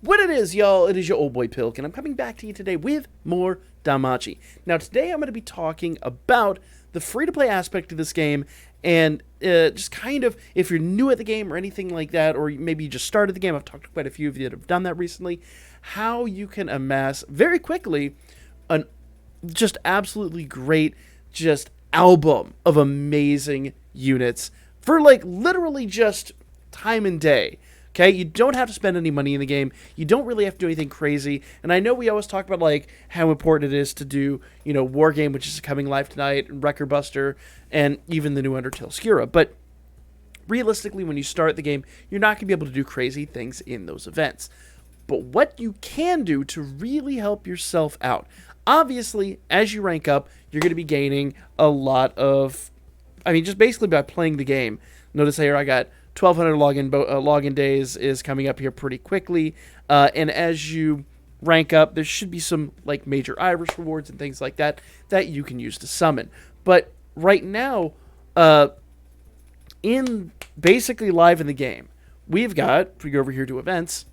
What it is, y'all, it is your old boy Pilk, and I'm coming back to you today with more Danmachi. Now, today I'm going to be talking about the free-to-play aspect of this game, and just kind of, if you're new at the game or anything like that, or maybe you just started the game, I've talked to quite a few of you that have done that recently, how you can amass very quickly an just absolutely great, just album of amazing units for, like, literally just time and day. Okay, you don't have to spend any money in the game. You don't really have to do anything crazy. And I know we always talk about, like, how important it is to do, War Game, which is coming live tonight, and Record Buster, and even the new Undertale Skira. But realistically, when you start the game, you're not going to be able to do crazy things in those events. But what you can do to really help yourself out, obviously, as you rank up, you're going to be gaining a lot of, just basically by playing the game. Notice here I got 1,200 login days is coming up here pretty quickly, and as you rank up, there should be some like major Irish rewards and things like that that you can use to summon. But right now, in basically live in the game, we've got, if we go over here to events,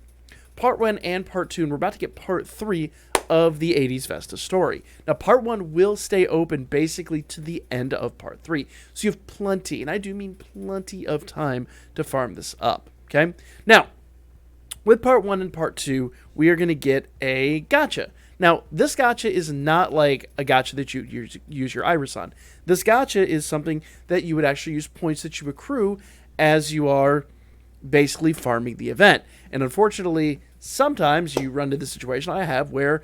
Part 1 and Part 2, and we're about to get Part 3 of the 80s Vesta story. Now, Part 1 will stay open basically to the end of Part 3. So you have plenty, and I do mean plenty of time to farm this up, okay? Now, with Part 1 and Part 2, we are going to get a gacha. Now, this gacha is not like a gacha that you use your iris on. This gacha is something that you would actually use points that you accrue as you are basically farming the event. And unfortunately, sometimes you run into the situation I have where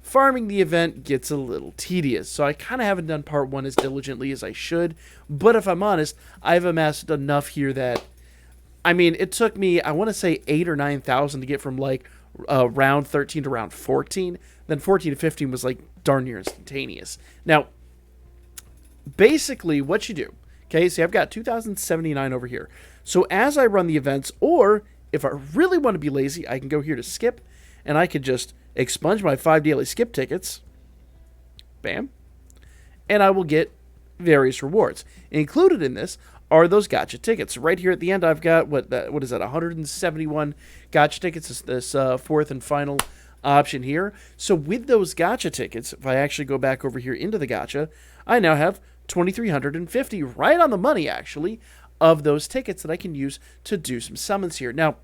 farming the event gets a little tedious. So I kind of haven't done Part 1 as diligently as I should. But if I'm honest, I've amassed enough here that, it took me, I want to say 8,000 or 9,000 to get from like round 13 to round 14. Then 14 to 15 was like darn near instantaneous. Now, basically what you do, okay, see I've got 2,079 over here. So as I run the events, or if I really want to be lazy, I can go here to skip, and I could just expunge my 5 daily skip tickets. Bam. And I will get various rewards. Included in this are those gacha tickets. Right here at the end, I've got, what is that, 171 gacha tickets, this fourth and final option here. So with those gacha tickets, if I actually go back over here into the gacha, I now have 2,350, right on the money, actually, of those tickets that I can use to do some summons here. Now,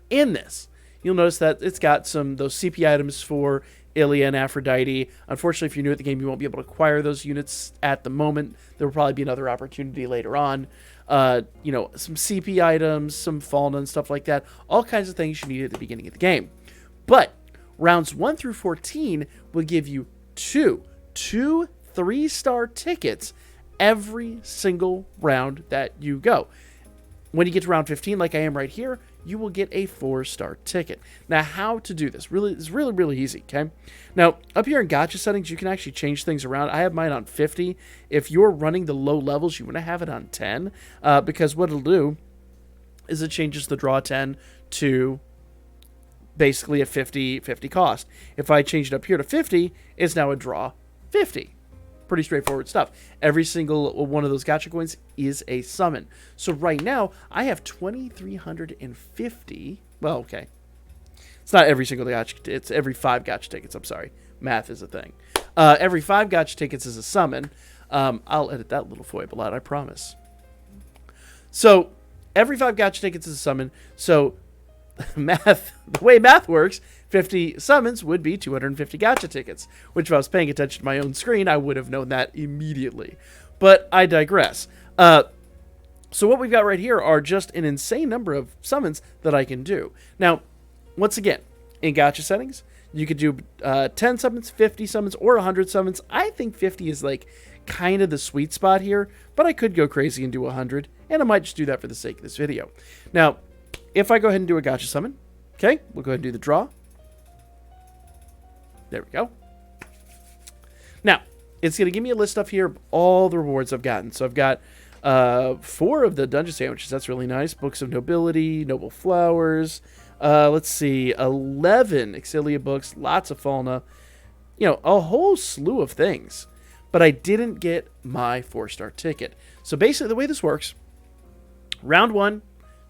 in this, you'll notice that it's got those CP items for Ilya and Aphrodite. Unfortunately, if you're new at the game, you won't be able to acquire those units at the moment. There will probably be another opportunity later on. Some CP items, some Falna and stuff like that. All kinds of things you need at the beginning of the game. But rounds 1 through 14 will give you two 3-star tickets every single round that you go. When you get to round 15, like I am right here, you will get a 4-star ticket. Now, how to do this? It's really easy, okay? Now, up here in gacha settings, you can actually change things around. I have mine on 50. If you're running the low levels, you want to have it on 10, because what it'll do is it changes the draw 10 to basically a 50 cost. If I change it up here to 50, it's now a draw 50. Pretty straightforward stuff. Every single one of those gacha coins is a summon. So right now, I have 2,350. Well, okay. It's not every single gacha. It's every 5 gacha tickets. I'm sorry. Math is a thing. Every 5 gacha tickets is a summon. I'll edit that little foible out, I promise. So every 5 gacha tickets is a summon. So the way math works, 50 summons would be 250 gacha tickets, which if I was paying attention to my own screen, I would have known that immediately. But I digress. So what we've got right here are just an insane number of summons that I can do. Now, once again, in gacha settings, you could do 10 summons, 50 summons, or 100 summons. I think 50 is like kind of the sweet spot here, but I could go crazy and do 100, and I might just do that for the sake of this video. Now, if I go ahead and do a gacha summon, okay, we'll go ahead and do the draw. There we go. Now, it's going to give me a list up here of all the rewards I've gotten. So I've got 4 of the dungeon sandwiches. That's really nice. Books of Nobility, Noble Flowers. Let's see, 11 Exilia books, lots of Falna. A whole slew of things. But I didn't get my 4-star ticket. So basically the way this works, round 1,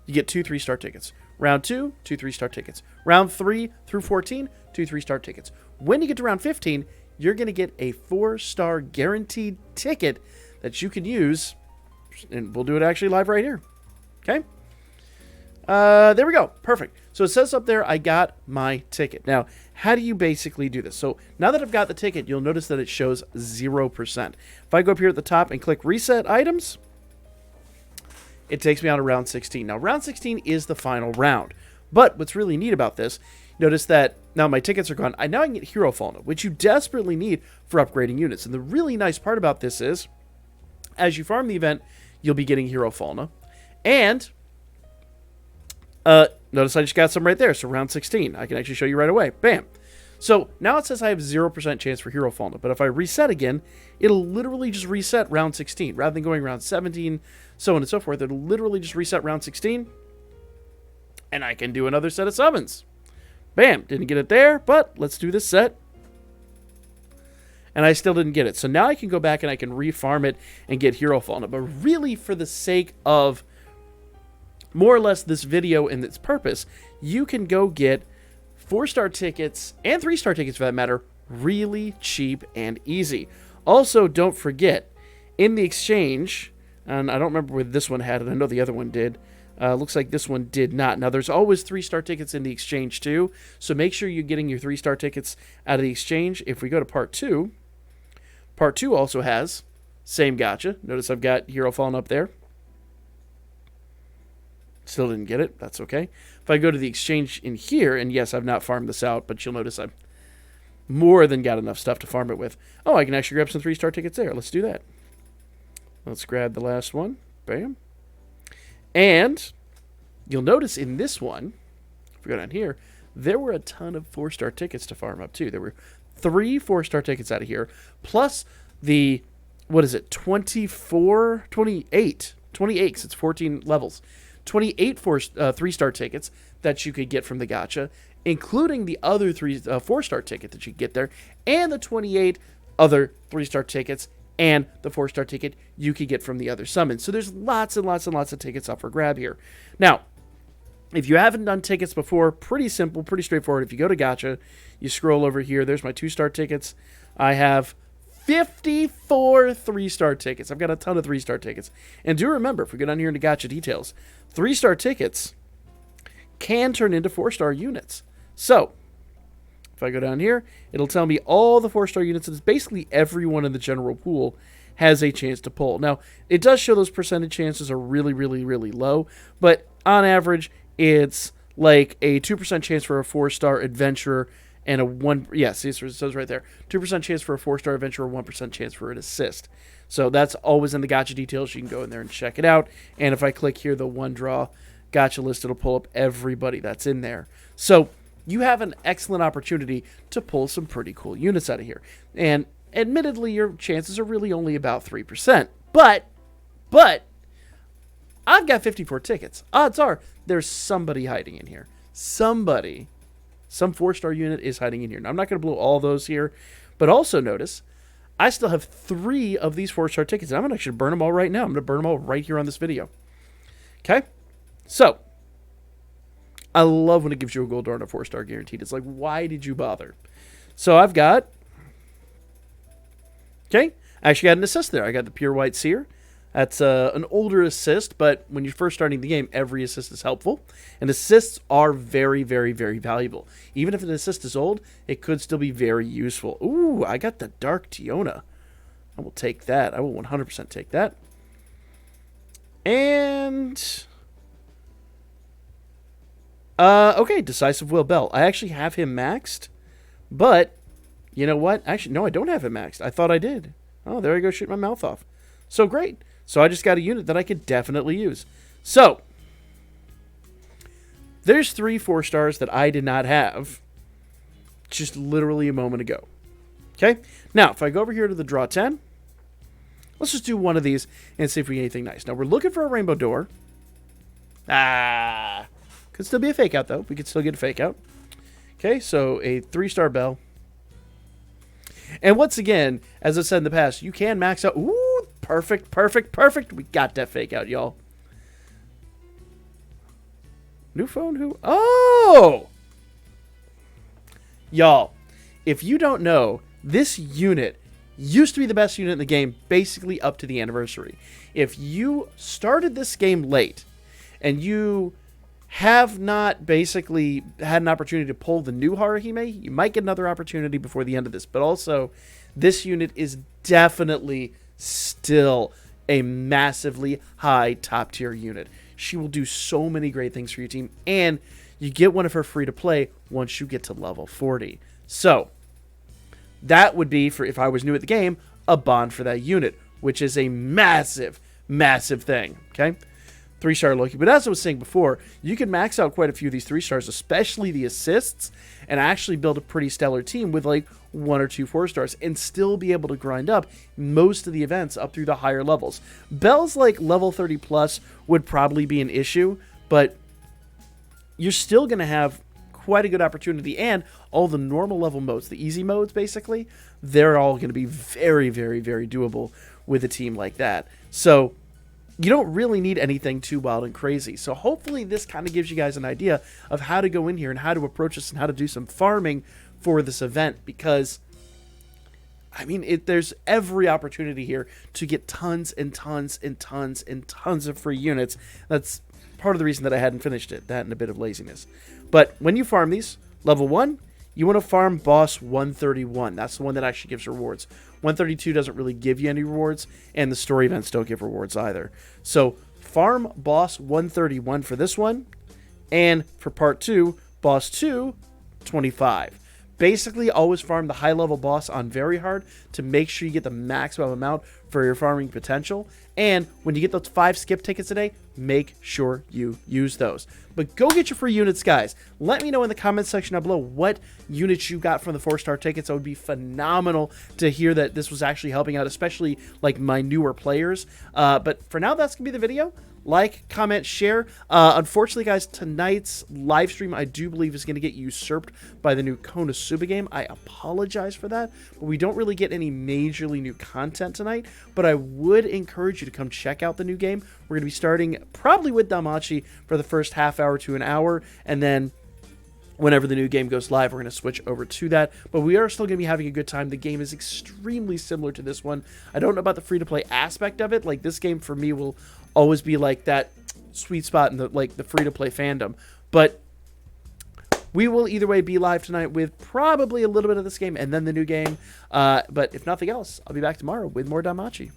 you get 2 3-star tickets. Round 2, 2 3-star tickets. Round 3 through 14, 2 3-star tickets. When you get to round 15, you're going to get a 4-star guaranteed ticket that you can use, and we'll do it actually live right here. Okay? There we go. Perfect. So it says up there, I got my ticket. Now, how do you basically do this? So now that I've got the ticket, you'll notice that it shows 0%. If I go up here at the top and click Reset Items, it takes me on to round 16. Now, round 16 is the final round. But what's really neat about this, notice that now my tickets are gone. Now I can get Hero Fauna, which you desperately need for upgrading units. And the really nice part about this is, as you farm the event, you'll be getting Hero Fauna. And notice I just got some right there. So round 16, I can actually show you right away. Bam. So now it says I have 0% chance for Hero Fauna. But if I reset again, it'll literally just reset round 16. Rather than going round 17, so on and so forth, it'll literally just reset round 16. And I can do another set of summons. Bam. Didn't get it there, but let's do this set. And I still didn't get it. So now I can go back and I can refarm it and get Hero Fauna. But really, for the sake of more or less this video and its purpose, you can go get 4-star tickets and 3-star tickets for that matter really cheap and easy. Also, don't forget, in the exchange, and I don't remember where this one had it, I know the other one did. Looks like this one did not. Now, there's always 3-star tickets in the exchange too, so make sure you're getting your 3-star tickets out of the exchange. If we go to Part 2, Part 2 also has same gacha. Notice I've got Hero Fauna up there. Still didn't get it. That's okay. If I go to the exchange in here, and yes, I've not farmed this out, but you'll notice I've more than got enough stuff to farm it with. Oh, I can actually grab some 3-star tickets there. Let's do that. Let's grab the last one. Bam. And you'll notice in this one, if we go down here, there were a ton of 4-star tickets to farm up too. There were 3 4-star tickets out of here, plus the, what is it, 28, because it's 14 levels. 28 3-star tickets that you could get from the gacha, including the other 4-star ticket that you get there, and the 28 other 3-star tickets and the 4-star ticket you could get from the other summons. So there's lots and lots and lots of tickets up for grab here. Now, if you haven't done tickets before, pretty simple, pretty straightforward. If you go to gacha, you scroll over here, there's my 2-star tickets. I have 54 3-star tickets. I've got a ton of 3-star tickets. And do remember, if we go down here into gacha details, 3-star tickets can turn into 4-star units. So, if I go down here, it'll tell me all the 4-star units, and it's basically everyone in the general pool has a chance to pull. Now, it does show those percentage chances are really, really, really low, but on average, it's like a 2% chance for a 4-star adventurer and a 1, yeah, see, it says right there, 2% chance for a 4-star adventurer, 1% chance for an assist. So that's always in the gacha details. You can go in there and check it out. And if I click here, the 1-draw gacha list, it'll pull up everybody that's in there. So you have an excellent opportunity to pull some pretty cool units out of here. And admittedly, your chances are really only about 3%. But I've got 54 tickets. Odds are there's somebody hiding in here. Some 4-star unit is hiding in here. Now, I'm not going to blow all those here, but also notice I still have 3 of these 4-star tickets, and I'm going to actually burn them all right now. I'm going to burn them all right here on this video. Okay? So, I love when it gives you a gold door and a 4-star guaranteed. It's like, why did you bother? So, I've got, okay, I actually got an assist there. I got the Pure White Seer. That's an older assist, but when you're first starting the game, every assist is helpful. And assists are very, very, very valuable. Even if an assist is old, it could still be very useful. Ooh, I got the Dark Tiona. I will take that. I will 100% take that. And okay, Decisive Will Bell. I actually have him maxed, but you know what? Actually, no, I don't have him maxed. I thought I did. Oh, there I go, shoot my mouth off. So great. So I just got a unit that I could definitely use. So there's 3 4-stars that I did not have just literally a moment ago. Okay? Now, if I go over here to the draw 10, let's just do one of these and see if we get anything nice. Now, we're looking for a rainbow door. Could still be a fake out, though. We could still get a fake out. Okay, so a 3-star bell. And once again, as I said in the past, you can max out. Ooh, perfect, perfect, perfect. We got that fake out, y'all. New phone who? Oh! Y'all, if you don't know, this unit used to be the best unit in the game, basically up to the anniversary. If you started this game late, and you have not basically had an opportunity to pull the new Haruhime, you might get another opportunity before the end of this. But also, this unit is definitely still a massively high top tier unit. She will do so many great things for your team, and you get one of her free to play once you get to level 40. So that would be, for if I was new at the game, a bond for that unit, which is a massive, massive thing. Okay, 3-star Loki. But as I was saying before, you can max out quite a few of these 3-stars, especially the assists, and actually build a pretty stellar team with like 1 or 2 4-stars and still be able to grind up most of the events up through the higher levels. Belle's like level 30 plus would probably be an issue, but you're still going to have quite a good opportunity, and all the normal level modes, the easy modes basically, they're all going to be very, very, very doable with a team like that. So you don't really need anything too wild and crazy. So hopefully this kind of gives you guys an idea of how to go in here and how to approach this and how to do some farming for this event, because I mean, there's every opportunity here to get tons and tons and tons and tons of free units. That's part of the reason that I hadn't finished it, that and a bit of laziness. But when you farm these, level 1, you want to farm boss 131. That's the one that actually gives rewards. 132 doesn't really give you any rewards, and the story events don't give rewards either. So farm boss 131 for this one, and for part 2, boss 2, 25. Basically, always farm the high-level boss on very hard to make sure you get the maximum amount for your farming potential. And when you get those 5 skip tickets a day, make sure you use those. But go get your free units, guys. Let me know in the comments section down below what units you got from the 4-star tickets. It would be phenomenal to hear that this was actually helping out, especially like my newer players. But for now, that's going to be the video. Like, comment, share. Unfortunately, guys, tonight's live stream, I do believe, is going to get usurped by the new Konosuba game. I apologize for that, but we don't really get any majorly new content tonight. But I would encourage you to come check out the new game. We're going to be starting probably with Danmachi for the first half hour to an hour, and then whenever the new game goes live, we're going to switch over to that. But we are still going to be having a good time. The game is extremely similar to this one. I don't know about the free-to-play aspect of it. Like, this game for me will always be like that sweet spot in the free-to-play fandom. But we will either way be live tonight with probably a little bit of this game and then the new game. But if nothing else, I'll be back tomorrow with more Danmachi.